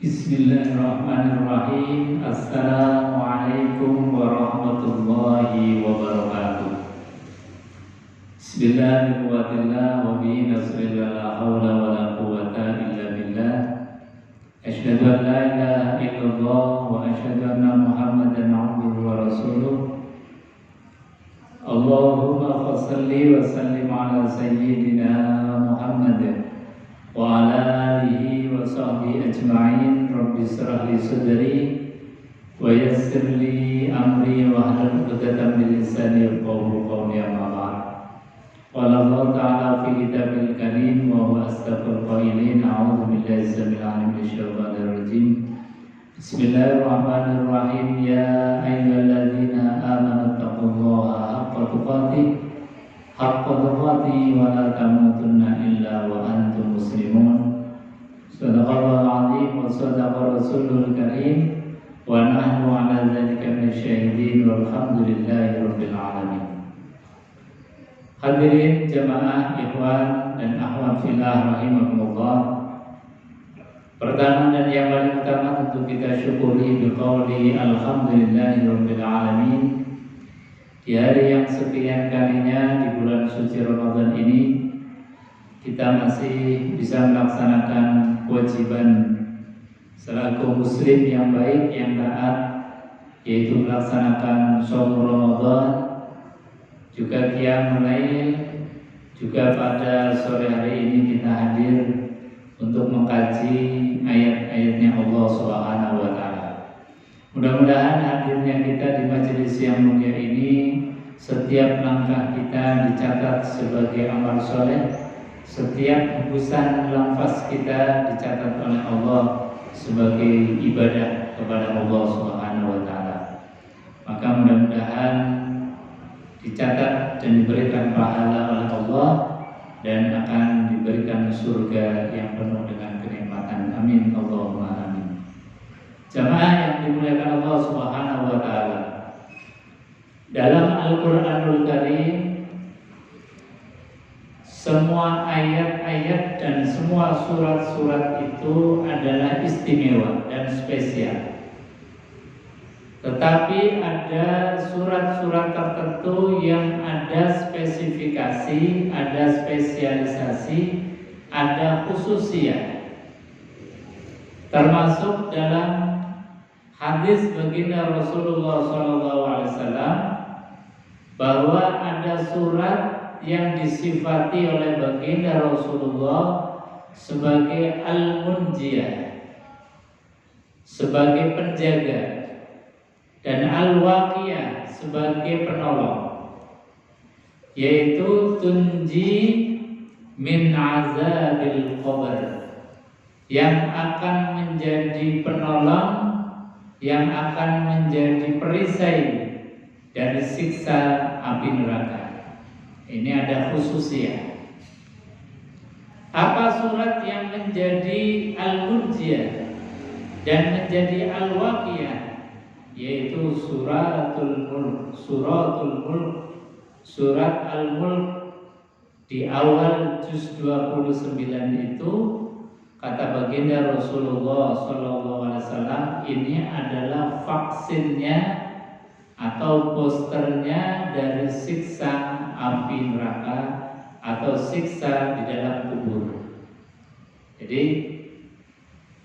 Bismillahirrahmanirrahim. Assalamualaikum warahmatullahi wabarakatuh. Bismillahirrahmanirrahim. Wa bihi nasta'in, la haula wala quwwata illa billah. Asyhadu an la ilaha illallah wa asyhadu anna Muhammadan abduhu wa rasuluh. Allahumma shalli wa sallim ala sayyidina Muhammad wa ala alihi wa sahbihi ajma'in. Rabbi shrah li sadri wa yassir li amri wa hlul 'uqdatam min lisani yafqahu qawli. Amma ba'd. Qala Allah ta'ala fi kitabil karim wa huwa asdaqul qailin. A'udzu billahi samil 'alim minasyaitonir rajim. Bismillahirrahmanirrahim. Ya ayyuhalladzina amanu taqullaha haqqa tuqatih wa la tamutunna illa wa antum muslimun. Shadaqallahul 'azim wa shadaqa rasulul karim wa nahnu 'ala dzalika minasyahidin walhamdulillahi rabbil alamin. Hadirin jamaah ikhwan dan akhwat fillah rahimakumullah. Pertama dan yang paling utama tentu kita syukuri biqauli alhamdulillahi rabbil alamin. Di hari yang sekian kalinya di bulan suci Ramadan ini kita masih bisa melaksanakan kewajiban selaku muslim yang baik, yang taat, yaitu melaksanakan shaum Ramadan, juga qiyamul lail. Juga pada sore hari ini kita hadir untuk mengkaji ayat-ayatnya Allah Subhanahu wa taala. Mudah-mudahan hadirnya kita di majelis yang mulia ini, setiap langkah kita dicatat sebagai amal soleh, setiap hembusan nafas kita dicatat oleh Allah sebagai ibadah kepada Allah Subhanahu wa taala. Maka mudah-mudahan dicatat dan diberikan pahala oleh Allah dan akan diberikan surga yang penuh dengan kenikmatan. Amin Allahumma amin. Jamaah yang dimuliakan Allah Subhanahu wa taala. Dalam Al-Qur'anul Karim, semua ayat-ayat dan semua surat-surat itu adalah istimewa dan spesial. Tetapi ada surat-surat tertentu yang ada spesifikasi, ada spesialisasi, ada khususiyah. Termasuk dalam hadis baginda Rasulullah SAW bahwa ada surat yang disifati oleh baginda Rasulullah sebagai al-munjiyah, sebagai penjaga, dan al-waqiyah sebagai penolong, yaitu tunji min azabil qabr, yang akan menjadi penolong, yang akan menjadi perisai dari siksa api neraka. Ini ada khususnya. Apa surat yang menjadi al-munjiyah dan menjadi al-waqiyah? Yaitu suratul mulk. Surat al-mulk di awal juz 29 itu, kata baginda Rasulullah SAW, ini adalah vaksinnya atau boosternya dari siksa api neraka atau siksa di dalam kubur. Jadi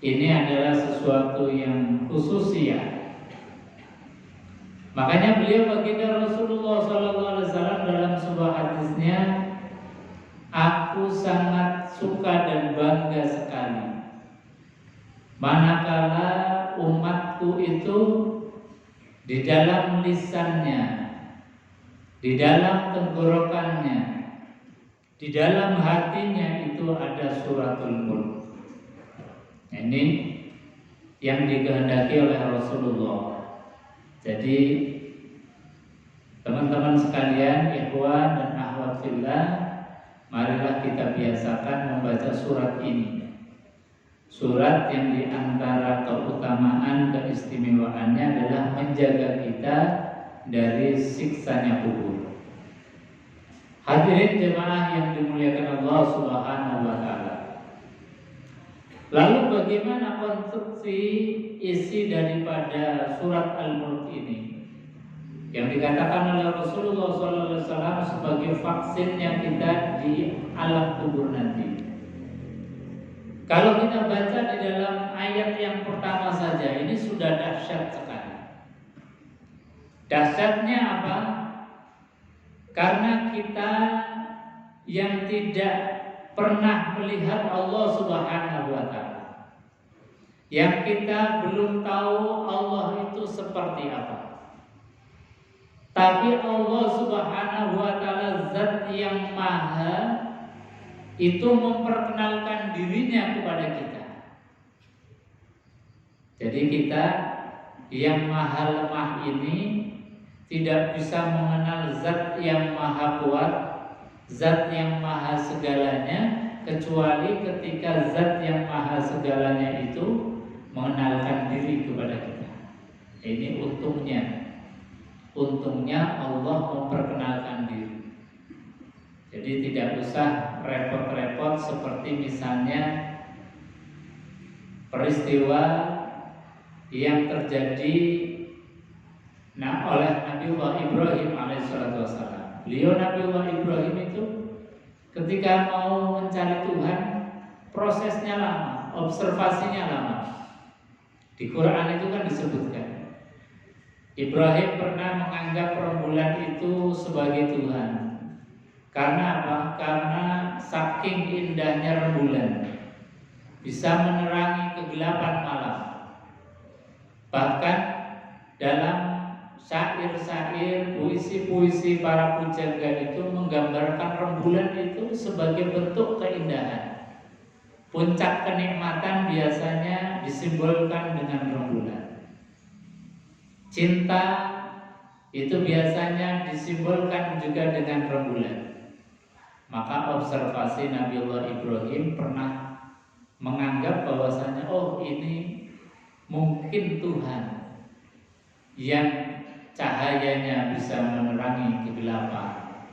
ini adalah sesuatu yang khususnya. Makanya beliau baginda Rasulullah SAW dalam sebuah hadisnya, aku sangat suka dan bangga sekali manakala umatku itu di dalam lisannya, di dalam tenggorokannya, di dalam hatinya itu ada suratul mulk. Ini yang dikehendaki oleh Rasulullah. Jadi teman-teman sekalian, ikhwan dan akhwat fillah, marilah kita biasakan membaca surat ini. Surat yang diantara keutamaan, keistimewaannya adalah menjaga kita dari siksanya kubur. Hadirin jemaah yang dimuliakan Allah Subhanahu wa taala. Lalu bagaimana konstruksi isi daripada surat Al-Mulk ini? Yang dikatakan oleh Rasulullah SAW sebagai vaksinnya kita di alam kubur nanti. Kalau kita baca di dalam ayat yang pertama saja, ini sudah dahsyat sekali. Dahsyatnya apa? Karena kita yang tidak pernah melihat Allah Subhanahu wa Ta'ala, yang kita belum tahu Allah itu seperti apa, tapi Allah Subhanahu wa Ta'ala zat yang maha itu memperkenalkan dirinya kepada kita. Jadi kita yang maha lemah ini tidak bisa mengenal zat yang maha kuat, zat yang maha segalanya, kecuali ketika zat yang maha segalanya itu mengenalkan diri kepada kita. Ini untungnya Allah memperkenalkan diri. Jadi tidak usah repot-repot seperti misalnya peristiwa yang terjadi oleh Nabiullah Ibrahim alaihissalam. Beliau Nabiullah Ibrahim itu ketika mau mencari Tuhan, prosesnya lama, observasinya lama. Di Quran itu kan disebutkan Ibrahim pernah menganggap rembulan itu sebagai Tuhan. Karena apa? Karena saking indahnya rembulan bisa menerangi kegelapan malam. Bahkan dalam syair-syair, puisi-puisi para pujangga itu menggambarkan rembulan itu sebagai bentuk keindahan. Puncak kenikmatan biasanya disimbolkan dengan rembulan. Cinta itu biasanya disimbolkan juga dengan rembulan. Maka observasi Nabiullah Ibrahim pernah menganggap bahwasanya ini mungkin Tuhan yang cahayanya bisa menerangi kegelapan,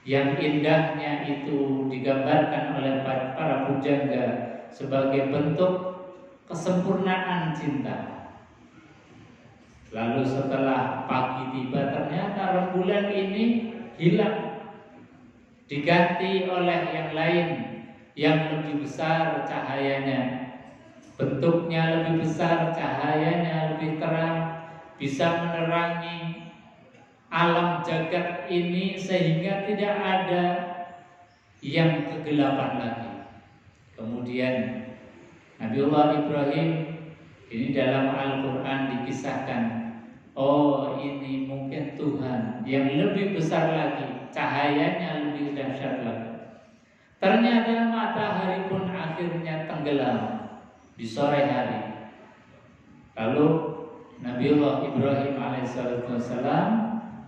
yang indahnya itu digambarkan oleh para pujangga sebagai bentuk kesempurnaan cinta. Lalu setelah pagi tiba, ternyata rembulan ini hilang, diganti oleh yang lain yang lebih besar cahayanya, bentuknya lebih besar, cahayanya lebih terang, bisa menerangi alam jagat ini sehingga tidak ada yang kegelapan lagi. Kemudian Nabiullah Ibrahim ini dalam Al-Quran dikisahkan, ini mungkin Tuhan yang lebih besar lagi, cahayanya lebih dahsyat lagi. Ternyata matahari pun akhirnya tenggelam di sore hari. Lalu Nabiullah Ibrahim alaihissalam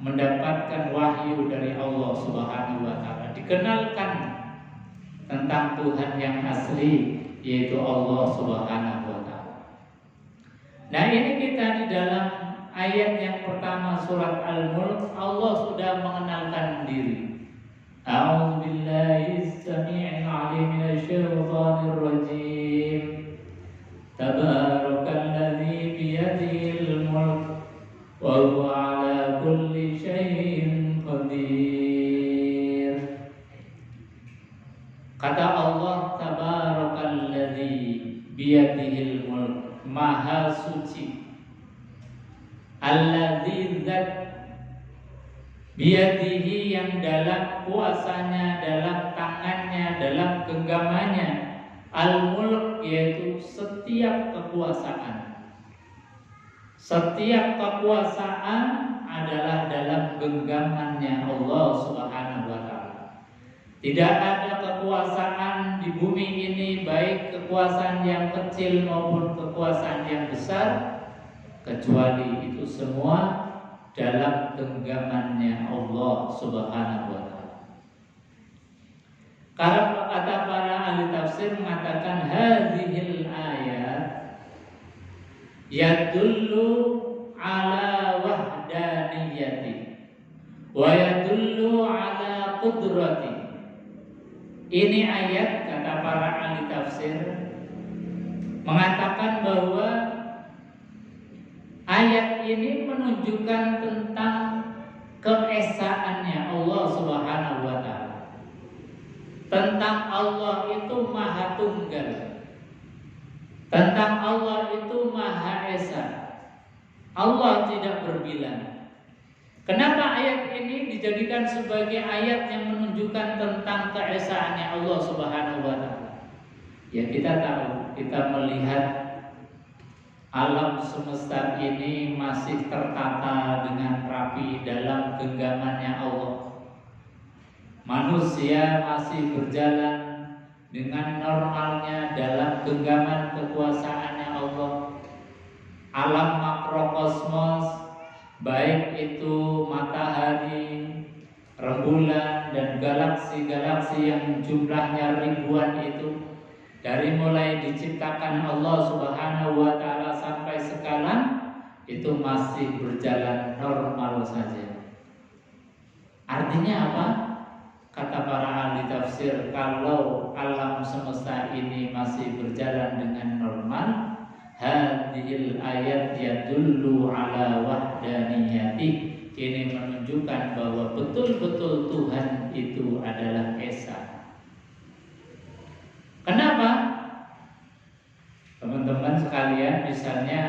mendapatkan wahyu dari Allah Subhanahu wa Ta'ala, dikenalkan tentang Tuhan yang asli, yaitu Allah Subhanahu wa Ta'ala. Nah, ini kita di dalam ayat yang pertama surat Al-Mulk, Allah sudah mengenalkan diri. A'udzu billahi as-sami'il 'alim minasyaitonir rajim. Tabarakalladzi biyadihil mulk wa huwa 'ala kulli syai'in qadir. Kata Allah, tabarakalladzi biyadihil mulk, maha suci. Alladzi zat biyadihi, yang dalam kuasanya, dalam tangannya, dalam genggamannya, al-mulk, yaitu setiap kekuasaan. Setiap kekuasaan adalah dalam genggamannya Allah Subhanahu wa Ta'ala. Tidak ada kekuasaan di bumi ini, baik kekuasaan yang kecil maupun kekuasaan yang besar, kecuali itu semua dalam genggamannya Allah Subhanahu wa Ta'ala. Karena kata para ahli tafsir mengatakan hadhil ayat yadullu ala wahdaniyati wa yadullu ala qudrati. Ini ayat, kata para ahli tafsir, mengatakan bahwa ayat ini menunjukkan tentang keesaannya Allah Subhanahu wa taala. Tentang Allah itu Maha Tunggal. Tentang Allah itu Maha Esa. Allah tidak berbilang. Kenapa ayat ini dijadikan sebagai ayat yang menunjukkan tentang keesaannya Allah Subhanahu wa taala? Ya, kita tahu, kita melihat alam semesta ini masih tertata dengan rapi dalam genggamannya Allah. Manusia masih berjalan dengan normalnya dalam genggaman kekuasaannya Allah. Alam makrokosmos, baik itu matahari, rembulan, dan galaksi-galaksi yang jumlahnya ribuan itu, dari mulai diciptakan Allah Subhanahu wa taala sampai sekarang itu masih berjalan normal saja. Artinya apa? Kata para ahli tafsir, kalau alam semesta ini masih berjalan dengan normal, hadhil ayat yadullu ala wahdaniyati, ini menunjukkan bahwa betul-betul Tuhan itu adalah Esa. Kenapa? Teman-teman sekalian, misalnya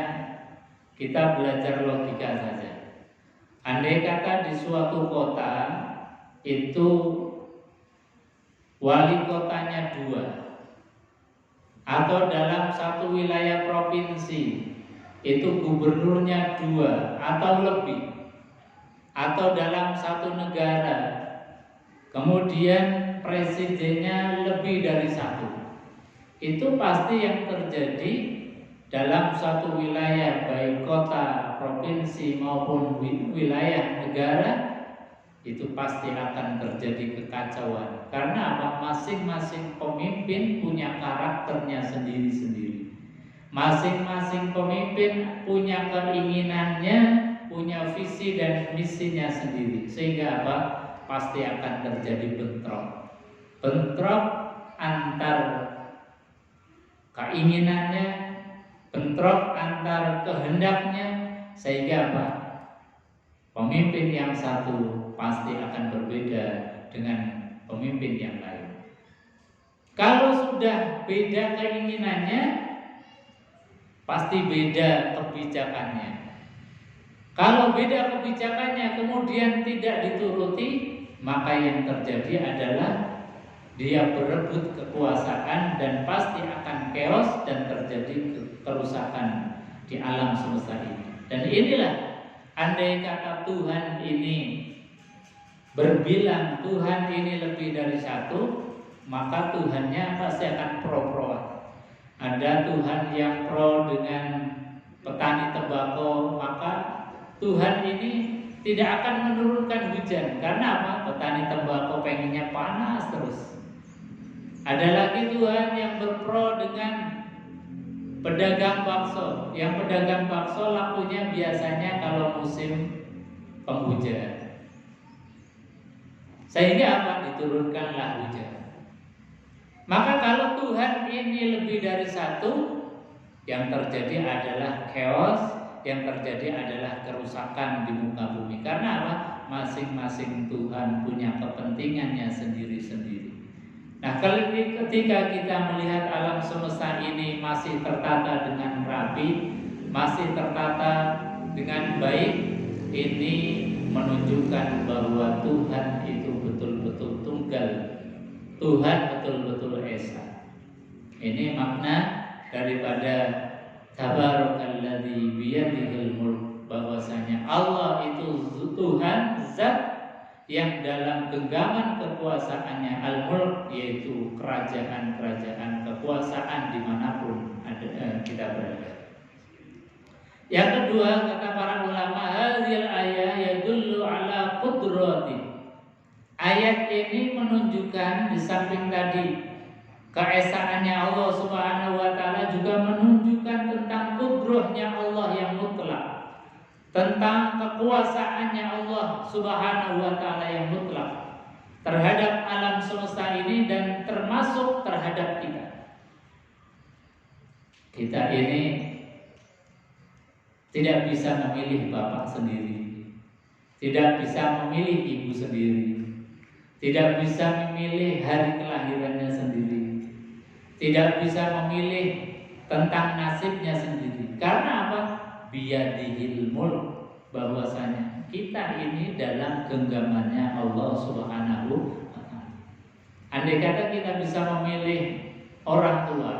kita belajar logika saja. Andai kata di suatu kota itu wali kotanya 2, atau dalam satu wilayah provinsi itu gubernurnya 2 atau lebih, atau dalam satu negara kemudian presidennya lebih dari 1, itu pasti yang terjadi dalam satu wilayah, baik kota, provinsi maupun wilayah negara, itu pasti akan terjadi kekacauan. Karena apa? Masing-masing pemimpin punya karakternya sendiri-sendiri. Masing-masing pemimpin punya keinginannya, punya visi dan misinya sendiri. Sehingga apa? Pasti akan terjadi bentrok. Bentrok antar keinginannya, bentrok antar kehendaknya, sehingga apa? Pemimpin yang satu pasti akan berbeda dengan pemimpin yang lain. Kalau sudah beda keinginannya, pasti beda kebijakannya. Kalau beda kebijakannya kemudian tidak dituruti, maka yang terjadi adalah dia berebut kekuasaan dan pasti akan chaos dan terjadi kerusakan di alam semesta ini. Dan inilah, andai kata Tuhan ini berbilang Tuhan ini lebih dari 1, maka Tuhannya pasti akan pro-proan. Ada Tuhan yang pro dengan petani tembakau, maka Tuhan ini tidak akan menurunkan hujan. Karena apa? Petani tembakau pengennya panas terus. Ada lagi Tuhan yang berpro dengan pedagang bakso. Yang pedagang bakso lakunya biasanya kalau musim penghujan. Sehingga apa? Diturunkanlah hujan. Maka kalau Tuhan ini lebih dari 1, yang terjadi adalah chaos, yang terjadi adalah kerusakan di muka bumi. Karena apa? Masing-masing Tuhan punya kepentingannya sendiri-sendiri. Nah, ketika kita melihat alam semesta ini masih tertata dengan rapi, masih tertata dengan baik, ini menunjukkan bahwa Tuhan itu betul-betul tunggal. Tuhan betul-betul Esa. Ini makna daripada Tabarakalladzi biyadihil mulk, bahwasanya Allah itu Tuhan zat yang dalam genggaman kekuasaannya al-mulk, yaitu kerajaan-kerajaan, kekuasaan dimanapun kita berada. Yang kedua, kata para ulama, hadhil ayat yadullu ala qudrati. Ayat ini menunjukkan, di samping tadi keesaannya Allah Subhanahu wa taala, juga menunjukkan tentang qudrahnya Allah yang mutlak, tentang kekuasaannya Allah Subhanahu wa taala yang mutlak terhadap alam semesta ini dan termasuk terhadap kita. Kita ini tidak bisa memilih bapak sendiri, tidak bisa memilih ibu sendiri, tidak bisa memilih hari kelahirannya sendiri, tidak bisa memilih tentang nasibnya sendiri. Karena apa? Biyadihil mulk, bahwasanya kita ini dalam genggamannya Allah Subhanahu wa ta'ala. Andai kata kita bisa memilih orang tua,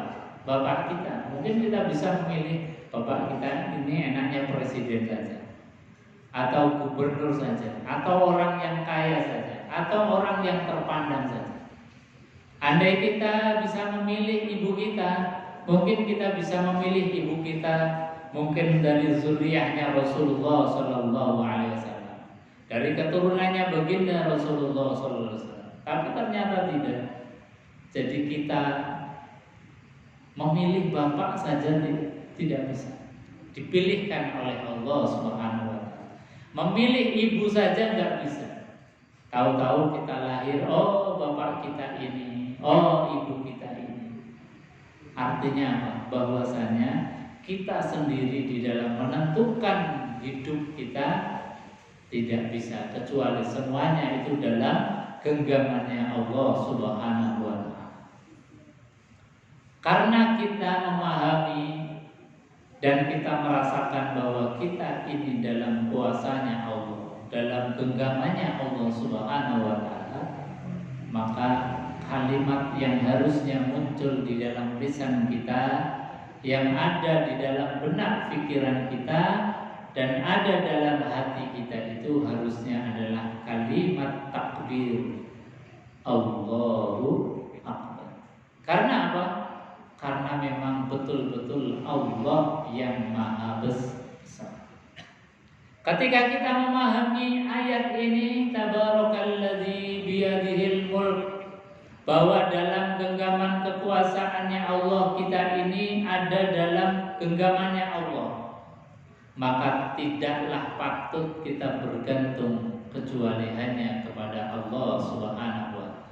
bapak kita, mungkin kita bisa memilih bapak kita ini enaknya presiden saja, atau gubernur saja, atau orang yang kaya saja, atau orang yang terpandang saja. Andai kita bisa memilih ibu kita, mungkin kita bisa memilih ibu kita mungkin dari zuriyahnya Rasulullah Sallallahu Alaihi Wasallam, dari keturunannya baginda Rasulullah Sallallahu Alaihi Wasallam. Tapi ternyata tidak. Jadi kita memilih bapak saja tidak bisa, dipilihkan oleh Allah Subhanahu Wa Taala. Memilih ibu saja nggak bisa. Tahu-tahu kita lahir, oh bapak kita ini, oh ibu kita ini. Artinya apa? Bahwasanya kita sendiri di dalam menentukan hidup kita tidak bisa, kecuali semuanya itu dalam genggamannya Allah Subhanahu wa ta'ala. Karena kita memahami dan kita merasakan bahwa kita ini dalam kuasanya Allah, dalam genggamannya Allah Subhanahu wa ta'ala, maka kalimat yang harusnya muncul di dalam lisan kita, yang ada di dalam benak pikiran kita dan ada dalam hati kita, itu harusnya adalah kalimat takbir, Allahu Akbar. Karena apa? Karena memang betul-betul Allah yang maha besar. Ketika kita memahami ayat ini, tabarakalladzi biyadihil mulk, bahwa dalam genggaman kekuasaannya Allah, kita ini ada dalam genggamannya Allah, maka tidaklah patut kita bergantung kecuali hanya kepada Allah Subhanahu wa ta'ala.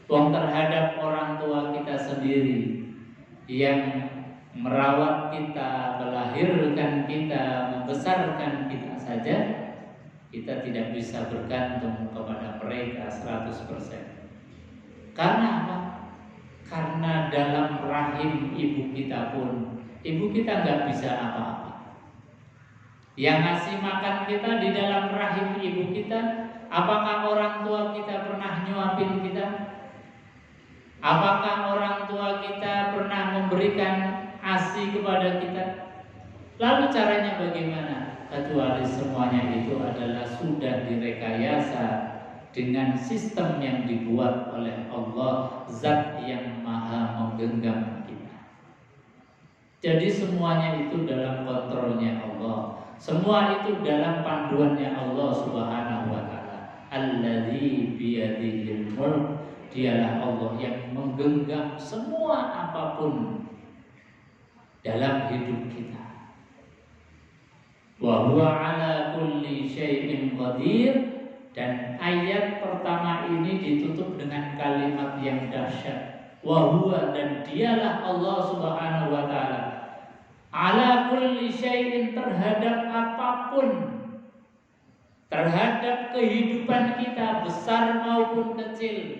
Terhadap orang tua kita sendiri yang merawat kita, melahirkan kita, membesarkan kita saja, kita tidak bisa bergantung kepada mereka 100%. Karena apa? Karena dalam rahim ibu kita pun, ibu kita nggak bisa apa-apa. Yang ngasih makan kita di dalam rahim ibu kita, apakah orang tua kita pernah nyuapin kita? Apakah orang tua kita pernah memberikan ASI kepada kita? Lalu caranya bagaimana? Kecuali semuanya itu adalah sudah direkayasa dengan sistem yang dibuat oleh Allah, Zat yang maha menggenggam kita. Jadi semuanya itu dalam kontrolnya Allah, semua itu dalam panduannya Allah Subhanahu wa ta'ala. Alladzi biyadihil mulk, dialah Allah yang menggenggam semua apapun dalam hidup kita. Wa huwa ala kulli syai'in qadir. Dan ayat pertama ini ditutup dengan kalimat yang dahsyat. Wa huwa, dan dialah Allah Subhanahu wa ta'ala, ala kulli syai'in, terhadap apapun, terhadap kehidupan kita, besar maupun kecil,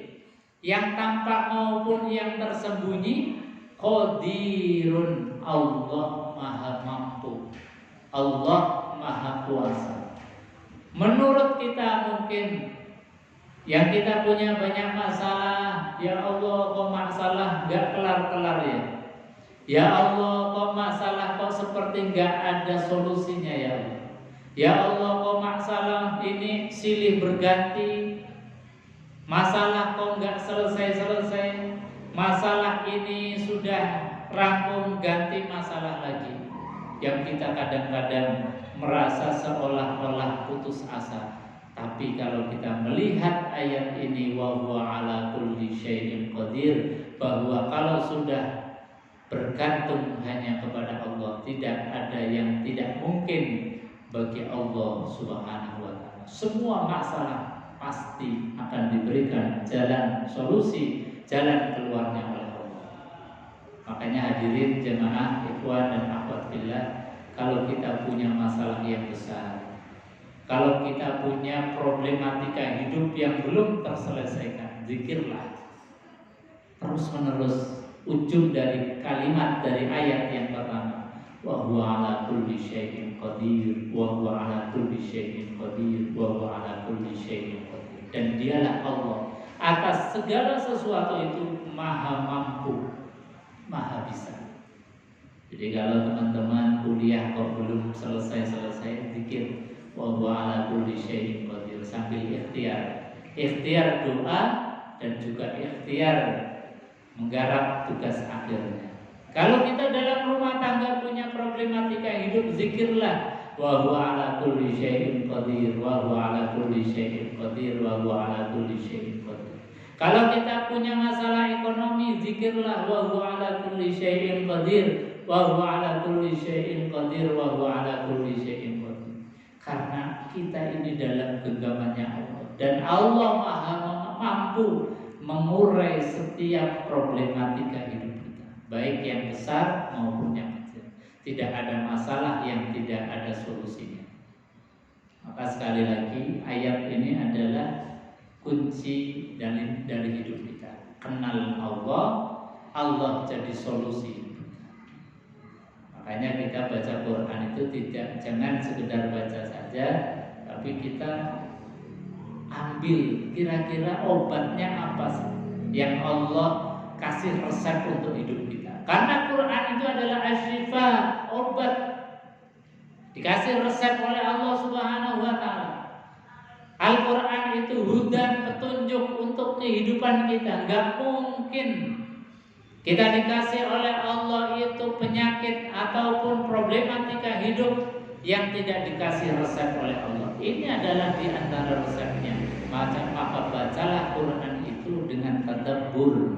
yang tampak maupun yang tersembunyi, qadirun, Allah maha mampu, Allah maha kuasa. Menurut kita mungkin yang kita punya banyak masalah, ya Allah kok masalah gak kelar-kelar ya. Ya Allah kok masalah kok seperti gak ada solusinya ya Allah. Ya Allah kok masalah ini silih berganti. Masalah kok gak selesai-selesai. Masalah ini sudah rampung, ganti masalah lagi. Yang kita kadang-kadang merasa seolah-olah putus asa. Tapi kalau kita melihat ayat ini, wa huwa ala kulli syai'in qadir, bahwa kalau sudah bergantung hanya kepada Allah, tidak ada yang tidak mungkin bagi Allah Subhanahu wa ta'ala. Semua masalah pasti akan diberikan jalan solusi, jalan keluarnya oleh Allah. Makanya hadirin jemaah ikhwan dan akhwat fillah, kalau kita punya masalah yang besar, kalau kita punya problematika hidup yang belum terselesaikan, zikirlah terus menerus. Ujung dari kalimat dari ayat yang pertama, wa huwa ala kulli syai'in qadir, wa huwa ala kulli syai'in qadir, wa huwa ala kulli syai'in qadir. Dan dialah Allah atas segala sesuatu itu maha mampu, maha bisa. Jadi kalau teman-teman kuliah kok belum selesai zikir wa huwa ala kulli syai'in qadir sambil ikhtiar doa dan juga ikhtiar menggarap tugas akhirnya. Kalau kita dalam rumah tangga punya problematika hidup, zikirlah wa huwa ala kulli syai'in qadir, wa huwa ala kulli syai'in qadir, wa huwa ala kulli syai'in qadir. Kalau kita punya masalah ekonomi, zikirlah wa huwa ala kulli syai'in qadir, wa huwa ala kulli syai'in qadir, wa huwa ala kulli syai'in qadir. Karena kita ini dalam genggamannya Allah, dan Allah maha mampu mengurai setiap problematika hidup kita, baik yang besar maupun yang kecil. Tidak ada masalah yang tidak ada solusinya. Maka sekali lagi ayat ini adalah kunci dari hidup kita. Kenal Allah, Allah jadi solusi. Makanya kita baca Quran itu jangan sekedar baca saja, tapi kita ambil kira-kira obatnya apa sih yang Allah kasih resep untuk hidup kita. Karena Quran itu adalah asyifa, obat. Dikasih resep oleh Allah Subhanahu wa taala. Al-Quran itu hudan, petunjuk untuk kehidupan kita. Enggak mungkin kita dikasih oleh Allah itu penyakit ataupun problematika hidup yang tidak dikasih resep oleh Allah. Ini adalah di antara resepnya. Maka bacalah Quran itu dengan tadabbur,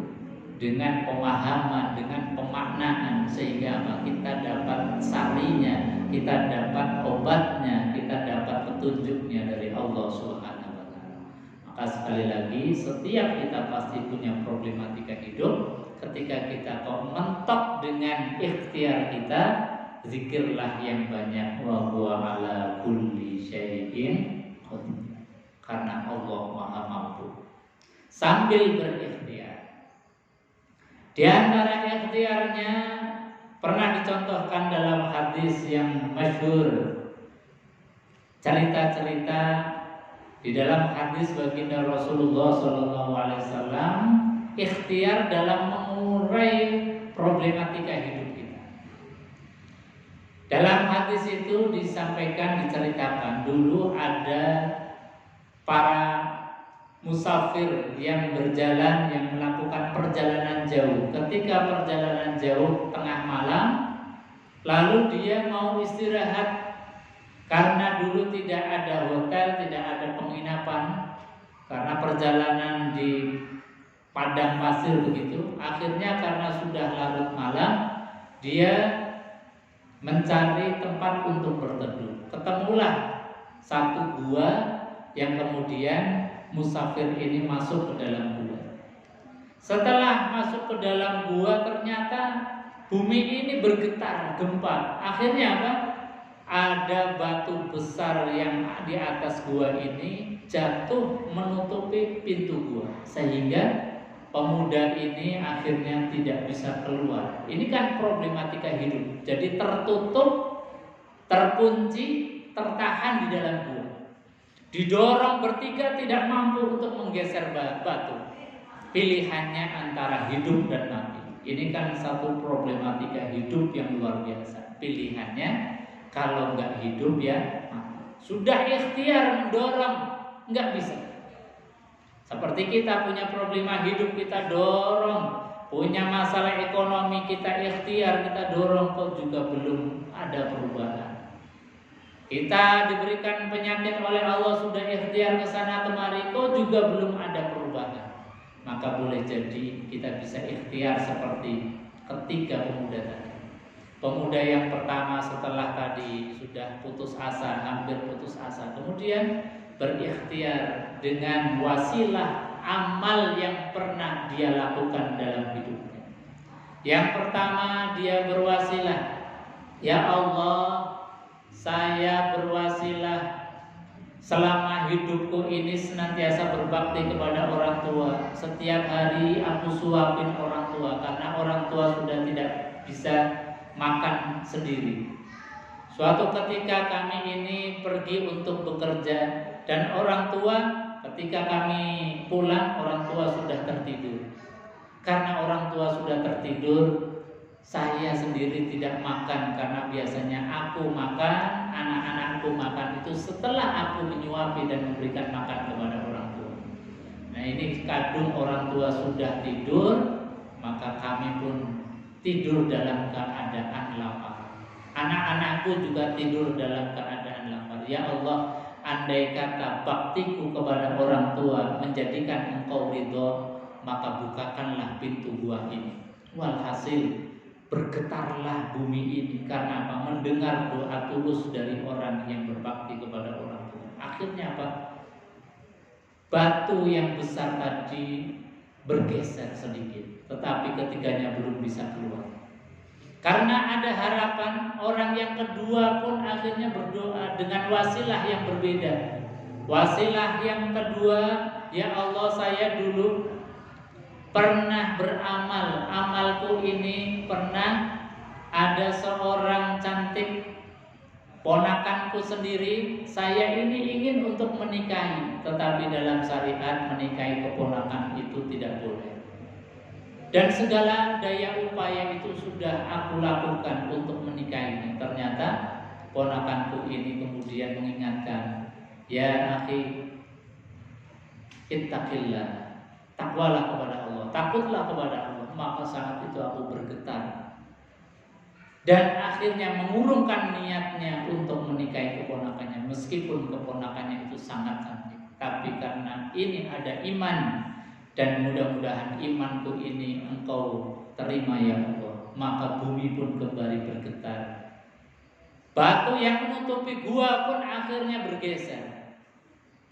dengan pemahaman, dengan pemaknaan, sehingga kita dapat sarinya, kita dapat obatnya, kita dapat petunjuknya dari Allah Subhanahu wa taala. Maka sekali lagi, setiap kita pasti punya problematika hidup. Ketika kita kok mentok dengan ikhtiar kita, zikirlah yang banyak, wa huwa ala kulli syai'in qadir. Karena Allah maha mampu. Sambil berikhtiar. Di antara ikhtiarnya pernah dicontohkan dalam hadis yang masyhur, cerita-cerita di dalam hadis baginda Rasulullah SAW, ikhtiar dalam mengurai problematika hidup kita. Dalam hadis itu disampaikan, diceritakan dulu ada para musafir yang berjalan, yang melakukan perjalanan jauh. Ketika perjalanan jauh tengah malam, lalu dia mau istirahat karena dulu tidak ada hotel, tidak ada penginapan, karena perjalanan di padang pasir begitu. Akhirnya karena sudah larut malam, dia mencari tempat untuk berteduh. Ketemulah satu gua yang kemudian musafir ini masuk ke dalam gua. Setelah masuk ke dalam gua, ternyata bumi ini bergetar, gempa. Akhirnya apa? Ada batu besar yang di atas gua ini jatuh menutupi pintu gua, sehingga pemuda ini akhirnya tidak bisa keluar. Ini kan problematika hidup. Jadi tertutup, terkunci, tertahan di dalam gua. Didorong bertiga tidak mampu untuk menggeser batu. Pilihannya antara hidup dan mati. Ini kan satu problematika hidup yang luar biasa. Pilihannya kalau nggak hidup ya mati. Sudah ikhtiar mendorong, nggak bisa. Seperti kita punya problema hidup, kita dorong. Punya masalah ekonomi, kita ikhtiar, kita dorong, kok juga belum ada perubahan. Kita diberikan penyakit oleh Allah, sudah ikhtiar ke sana kemari, kok juga belum ada perubahan. Maka boleh jadi kita bisa ikhtiar seperti ketiga pemuda tadi. Pemuda yang pertama setelah tadi sudah putus asa, hampir putus asa, kemudian berikhtiar dengan wasilah amal yang pernah dia lakukan dalam hidupnya. Yang pertama dia berwasilah, ya Allah, saya berwasilah selama hidupku ini senantiasa berbakti kepada orang tua. Setiap hari aku suapin orang tua karena orang tua sudah tidak bisa makan sendiri. Suatu ketika kami ini pergi untuk bekerja dan orang tua ketika kami pulang orang tua sudah tertidur. Karena orang tua sudah tertidur, saya sendiri tidak makan karena biasanya aku makan, anak-anakku makan itu setelah aku menyuapi dan memberikan makan kepada orang tua. Nah ini kadung orang tua sudah tidur, maka kami pun tidur dalam keadaan lapar. Anak-anakku juga tidur dalam keadaan lapar. Ya Allah, andai kata baktiku kepada orang tua menjadikan Engkau ridho, maka bukakanlah pintu gua ini. Walhasil bergetarlah bumi ini karena apa? Mendengar doa tulus dari orang yang berbakti kepada orang tua. Akhirnya apa? Batu yang besar tadi bergeser sedikit, tetapi ketiganya belum bisa keluar. Karena ada harapan, orang yang kedua pun akhirnya berdoa dengan wasilah yang berbeda. Wasilah yang kedua, ya Allah, saya dulu pernah beramal, amalku ini pernah ada seorang cantik ponakanku sendiri, saya ini ingin untuk menikahi, tetapi dalam syariat menikahi keponakan itu tidak boleh. Dan segala daya upaya itu sudah aku lakukan untuk menikahinya. Ternyata ponakanku ini kemudian mengingatkan, ya akhi, ittaqillah, takwalah kepada Allah, takutlah kepada Allah. Maka saat itu aku bergetar dan akhirnya mengurungkan niatnya untuk menikahi keponakannya, meskipun keponakannya itu sangat cantik. Tapi karena ini ada iman, dan mudah-mudahan imanku ini Engkau terima ya Allah, maka bumi pun kembali bergetar. Batu yang menutupi gua pun akhirnya bergeser,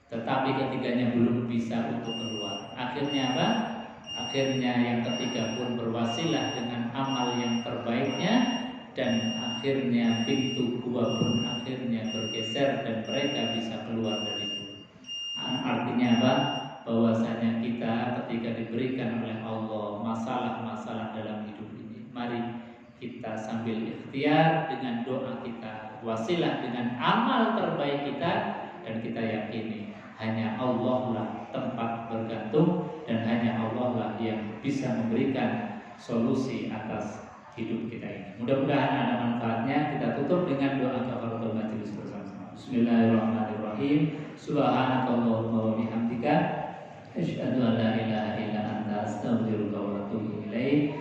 tetapi ketiganya belum bisa untuk keluar. Akhirnya apa? Akhirnya yang ketiga pun berwasilah dengan amal yang terbaiknya, dan akhirnya pintu gua pun akhirnya bergeser dan mereka bisa keluar dari gua. Artinya apa? Bahwasanya kita ketika diberikan oleh Allah masalah-masalah dalam hidup ini, mari kita sambil ikhtiar dengan doa kita, wasilah dengan amal terbaik kita, dan kita yakini hanya Allah lah tempat bergantung, dan hanya Allah lah yang bisa memberikan solusi atas hidup kita ini. Mudah-mudahan ada manfaatnya. Kita tutup dengan doa kafaratul majelis bersama-sama. Bismillahirrahmanirrahim. Subhanakallahumma wa bihamdika asyhadu an la ilaha illa anta astaghfiruka wa atubu ilaik.